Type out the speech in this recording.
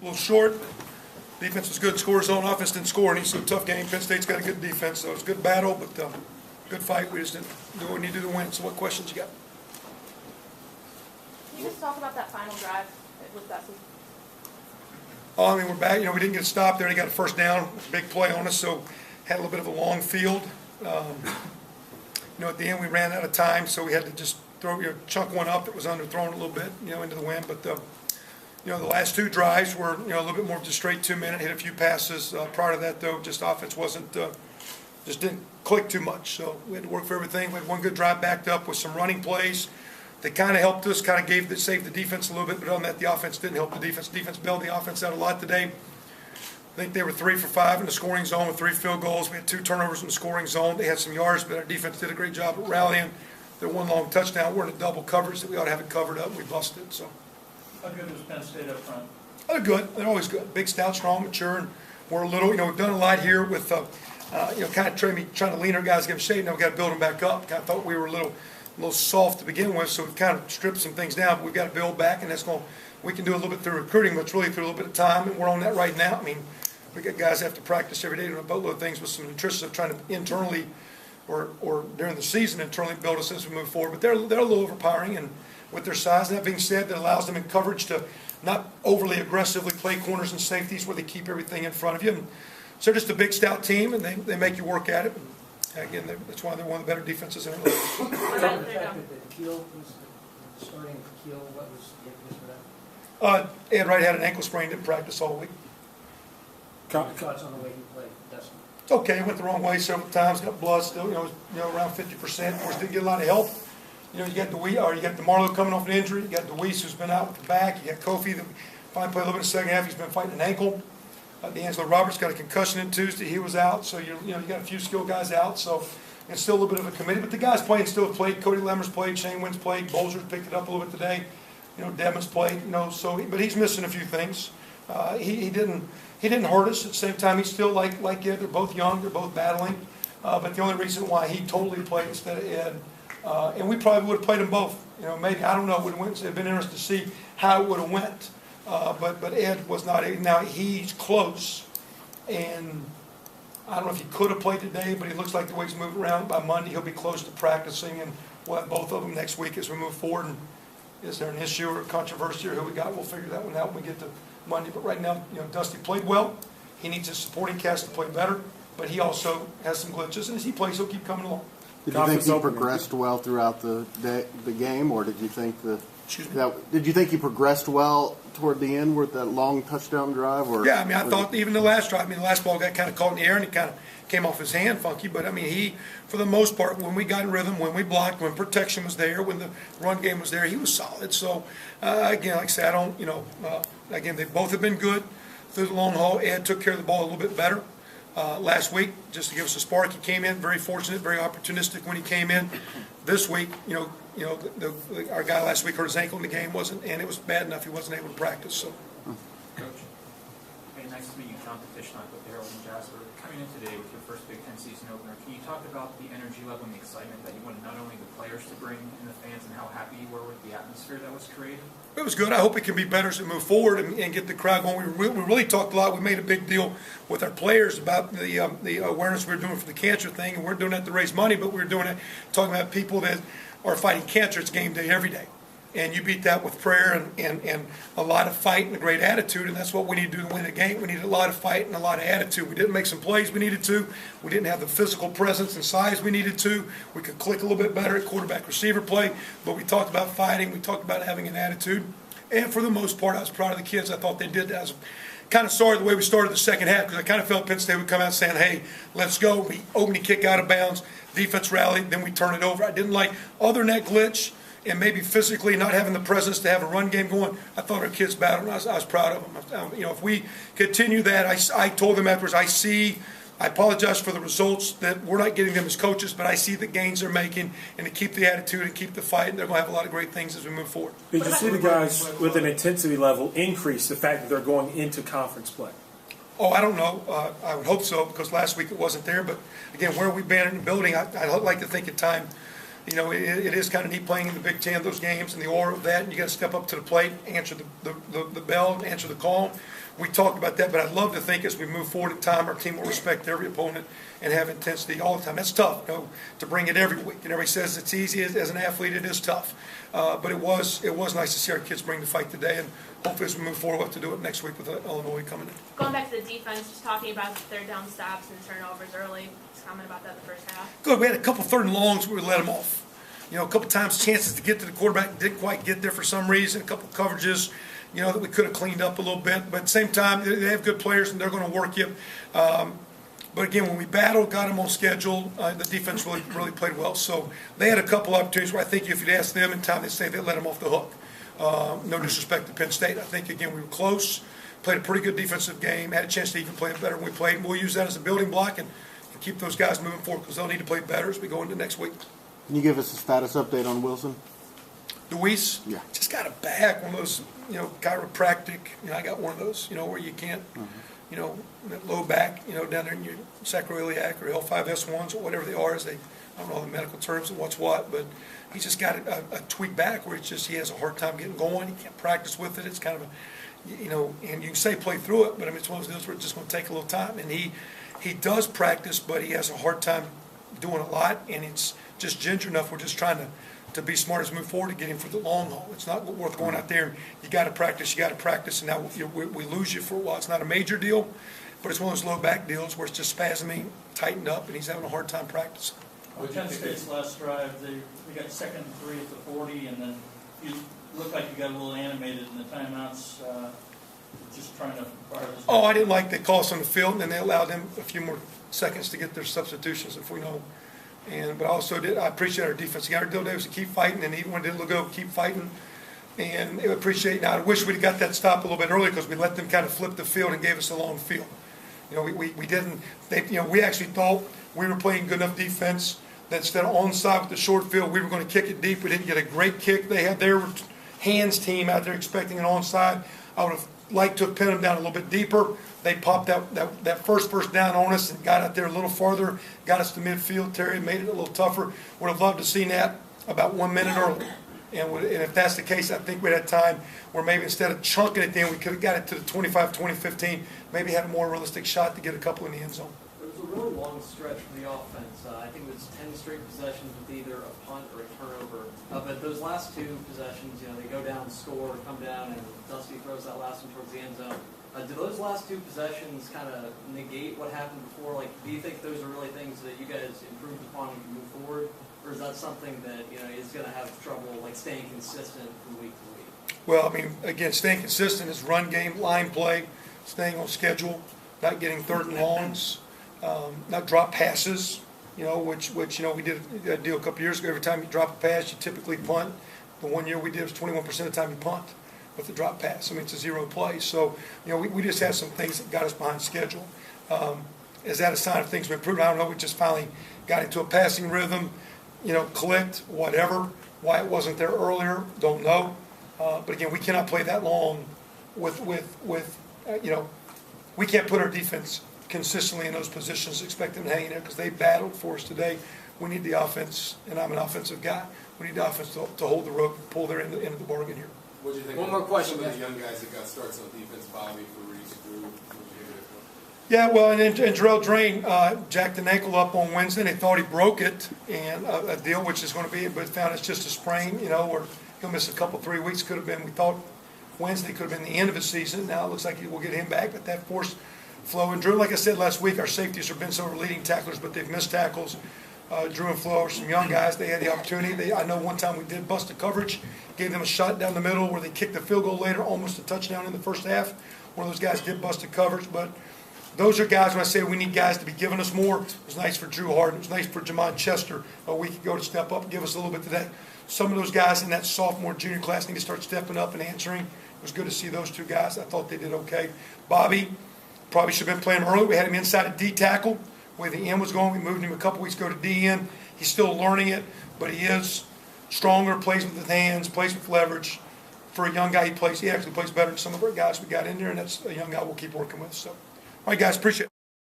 little short. Defense was good, score zone, offense didn't score any, so tough game. Penn State's got a good defense, so it's a good battle, but good fight. We just didn't do what we needed to win. So what questions you got? Can you just talk about that final drive with Bessie? Oh, I mean, we're back. We didn't get a stop there. They got a first down, big play on us, so had a little bit of a long field. At the end we ran out of time, so we had to just throw, chunk one up that was underthrown a little bit, into the wind. But the last two drives were, a little bit more just straight 2-minute, hit a few passes. Prior to that, though, just offense wasn't, just didn't click too much. So we had to work for everything. We had one good drive backed up with some running plays. They kind of helped us, saved the defense a little bit, but on that, the offense didn't help the defense. Defense bailed the offense out a lot today. I think they were 3 for 5 in the scoring zone with 3 field goals. We had 2 turnovers in the scoring zone. They had some yards, but our defense did a great job at rallying. Their one long touchdown, we're in a double coverage that we ought to have it covered up, and we busted it. So. How good was Penn State up front? They're good. They're always good. Big, stout, strong, mature, and we're a little, we've done a lot here with, kind of trying to lean our guys, give them shape. Now we've got to build them back up. Kind of thought we were a little soft to begin with, so we've kind of stripped some things down, but we've got to build back, and we can do a little bit through recruiting, but it's really through a little bit of time, and we're on that right now. I mean, we got guys have to practice every day doing a boatload of things with some nutritionists of trying to internally or during the season internally build us as we move forward. But they're a little overpowering, and with their size. And that being said, that allows them in coverage to not overly aggressively play corners and safeties where they keep everything in front of you. And so they're just a big, stout team, and they make you work at it. And again, that's why they're one of the better defenses in the league. The fact that Keel was starting Keel, what was the impetus for that? Ed Wright had an ankle sprain, didn't practice all week. Thoughts on the way he played, Dustin? It's okay. Went the wrong way several times. Got blood still. Around 50%. Of course, didn't get a lot of help. You got you got DeMarlo coming off an injury. You got DeWeese who's been out with the back. You got Kofi that finally played a little bit in the second half. He's been fighting an ankle. D'Angelo Roberts got a concussion in Tuesday. He was out. So you got a few skilled guys out. So it's still a little bit of a committee. But the guys playing still have played. Cody Lemmer's played. Shane Wynn's played. Bolger's picked it up a little bit today. Devon's played. But he's missing a few things. He didn't hurt us. At the same time, he's still like Ed. They're both young. They're both battling. But the only reason why he totally played instead of Ed, and we probably would have played them both. Maybe, I don't know. It would have been interesting to see how it would have went. But Ed was not. Now he's close, and I don't know if he could have played today, but he looks like the way he's moving around. By Monday, he'll be close to practicing, and we'll have both of them next week as we move forward. And is there an issue or a controversy or who we got? We'll figure that one out when we get to Monday. But right now, Dusty played well. He needs his supporting cast to play better, but he also has some glitches, and as he plays, he'll keep coming along. Did you think he progressed well throughout the game, or did you think did you think he progressed well toward the end with that long touchdown drive? Or yeah, I thought even the last drive, the last ball got kind of caught in the air and it kind of came off his hand funky. But he, for the most part, when we got in rhythm, when we blocked, when protection was there, when the run game was there, he was solid. So again, like I said, again, they both have been good through the long haul. Ed took care of the ball a little bit better last week, just to give us a spark. He came in very fortunate, very opportunistic when he came in. This week, our guy last week hurt his ankle in the game, and it was bad enough he wasn't able to practice. So, Coach, hey, nice to meet you, John Fishnock with the Herald and Jasper. Coming in today with your first Big Ten season opener, can you talk about the energy level and the excitement that you wanted not only the players to bring and the fans, and how happy you were with the atmosphere that was created? It was good. I hope it can be better as we move forward and get the crowd going. We really talked a lot. We made a big deal with our players about the awareness we were doing for the cancer thing, and we're doing that to raise money, but we're doing it talking about people that are fighting cancer. It's game day every day. And you beat that with prayer and a lot of fight and a great attitude, and that's what we need to do to win the game. We need a lot of fight and a lot of attitude. We didn't make some plays we needed to. We didn't have the physical presence and size we needed to. We could click a little bit better at quarterback receiver play, but we talked about fighting. We talked about having an attitude. And for the most part, I was proud of the kids. I thought they did that. I was kind of sorry the way we started the second half because I kind of felt Penn State would come out saying, hey, let's go. We opening kick out of bounds, defense rallied, then we turn it over. I didn't like, other than that glitch, and maybe physically not having the presence to have a run game going, I thought our kids battled, and I was proud of them. If we continue that, I told them afterwards, I apologize for the results that we're not getting them as coaches, but I see the gains they're making, and to keep the attitude and keep the fight, and they're going to have a lot of great things as we move forward. Did you see the guys with an intensity level increase the fact that they're going into conference play? Oh, I don't know. I would hope so because last week it wasn't there. But, again, where we've been in the building, I'd like to think at time you know, it is kind of neat playing in the Big Ten, those games, and the aura of that, and you got to step up to the plate, answer the bell, answer the call. We talked about that, but I'd love to think as we move forward in time, our team will respect every opponent and have intensity all the time. That's tough, you know, to bring it every week. And everybody says it's easy. As an athlete, it is tough. But it was nice to see our kids bring the fight today, and hopefully as we move forward, we'll have to do it next week with Illinois coming in. Going back to the defense, just talking about the third down stops and turnovers early. Just comment about that in the first half. Good. We had a couple third and longs where we let them off. You know, a couple times chances to get to the quarterback, didn't quite get there for some reason. A couple coverages, you know, that we could have cleaned up a little bit. But at the same time, they have good players and they're going to work you. But again, when we battled, got them on schedule, the defense really played well. So they had a couple opportunities where I think if you'd ask them in time, they'd say they let them off the hook. No disrespect to Penn State. I think, again, we were close, played a pretty good defensive game, had a chance to even play it better than we played. And we'll use that as a building block and keep those guys moving forward because they'll need to play better as we go into next week. Can you give us a status update on Wilson? Luis, Yeah. just got a back, one of those, you know, chiropractic, you know, I got one of those, you know, where you can't, you know, that low back, you know, down there in your sacroiliac or L5S1s or whatever they are, I don't know the medical terms of what's what, but he's just got a tweaked back where it's just, he has a hard time getting going, he can't practice with it, it's kind of a, you know, and you can say play through it, but I mean, it's one of those deals where it's just going to take a little time, and he does practice, but he has a hard time doing a lot, and it's just ginger enough, we're just trying to be smart as we move forward to get him for the long haul. It's not worth going out there and you got to practice, and now we lose you for a while. It's not a major deal, but it's one of those low back deals where it's just spasming, tightened up, and he's having a hard time practicing. On Penn State's last drive, they got 2nd and 3 at the 40, and then you looked like you got a little animated in the timeouts, just trying to fire this. Oh, I didn't like the calls on the field, and then they allowed them a few more seconds to get their substitutions, if we know. But also I appreciate our defense. Our deal today was to keep fighting, and even when it didn't go, keep fighting. And I appreciate. Now I wish we'd got that stop a little bit earlier because we let them kind of flip the field and gave us a long field. You know, we didn't. You know, we actually thought we were playing good enough defense that instead of onside with the short field, we were going to kick it deep. We didn't get a great kick. They had their hands team out there expecting an onside. I would have liked to have pinned them down a little bit deeper. They popped that first down on us and got out there a little farther, got us to midfield. Terry made it a little tougher. Would have loved to have seen that about 1 minute earlier. And if that's the case, I think we had time where maybe instead of chunking it in, we could have got it to the 25, 20, 15, maybe had a more realistic shot to get a couple in the end zone. It was a really long stretch for the offense. I think it was 10 straight possessions with either a punt or a turnover. But those last two possessions, you know, they go down, score, come down, and Dusty throws that last one towards the end zone. Do those last two possessions kind of negate what happened before? Like, do you think those are really things that you guys improved upon and can move forward? Or is that something that, you know, is going to have trouble, like, staying consistent from week to week? Well, I mean, again, staying consistent is run game, line play, staying on schedule, not getting third and longs, not drop passes, you know, which you know, we did a deal a couple years ago. Every time you drop a pass, you typically punt. The 1 year we did was 21% of the time you punt with the drop pass. I mean, it's a zero play. So, you know, we just had some things that got us behind schedule. Is that a sign of things we improved? I don't know. We just finally got into a passing rhythm, you know, clicked, whatever. Why it wasn't there earlier, don't know. But again, we cannot play that long with you know, we can't put our defense consistently in those positions, expect them to hang in there because they battled for us today. We need the offense, and I'm an offensive guy. We need the offense to hold the rope and pull their end of the bargain here. What do you think? One more question, Some of guys. the young guys that got starts on defense, Bobby, Faris, Drew. What do you think of Yeah, well, and Jarrell Drain jacked an ankle up on Wednesday. They thought he broke it, and a deal which is going to be, but found it's just a sprain. You know, or he'll miss a couple 3 weeks. Could have been. We thought Wednesday could have been the end of his season. Now it looks like we'll get him back, but that forced Flo and Drew. Like I said last week, our safeties have been so leading tacklers, but they've missed tackles. Drew and Flo are some young guys. They had the opportunity. I know one time we did bust a coverage, gave them a shot down the middle where they kicked the field goal later, almost a touchdown in the first half. One of those guys did bust a coverage, but those are guys when I say we need guys to be giving us more. It was nice for Drew Harden. It was nice for Jamon Chester a week ago to step up and give us a little bit today. Some of those guys in that sophomore, junior class need to start stepping up and answering. It was good to see those two guys. I thought they did okay. Bobby probably should have been playing early. We had him inside a D tackle. Where the end was going, we moved him a couple weeks ago to D end. He's still learning it, but he is stronger, plays with his hands, plays with leverage. For a young guy, he actually plays better than some of our guys we got in there, and that's a young guy we'll keep working with. So, all right, guys, appreciate it.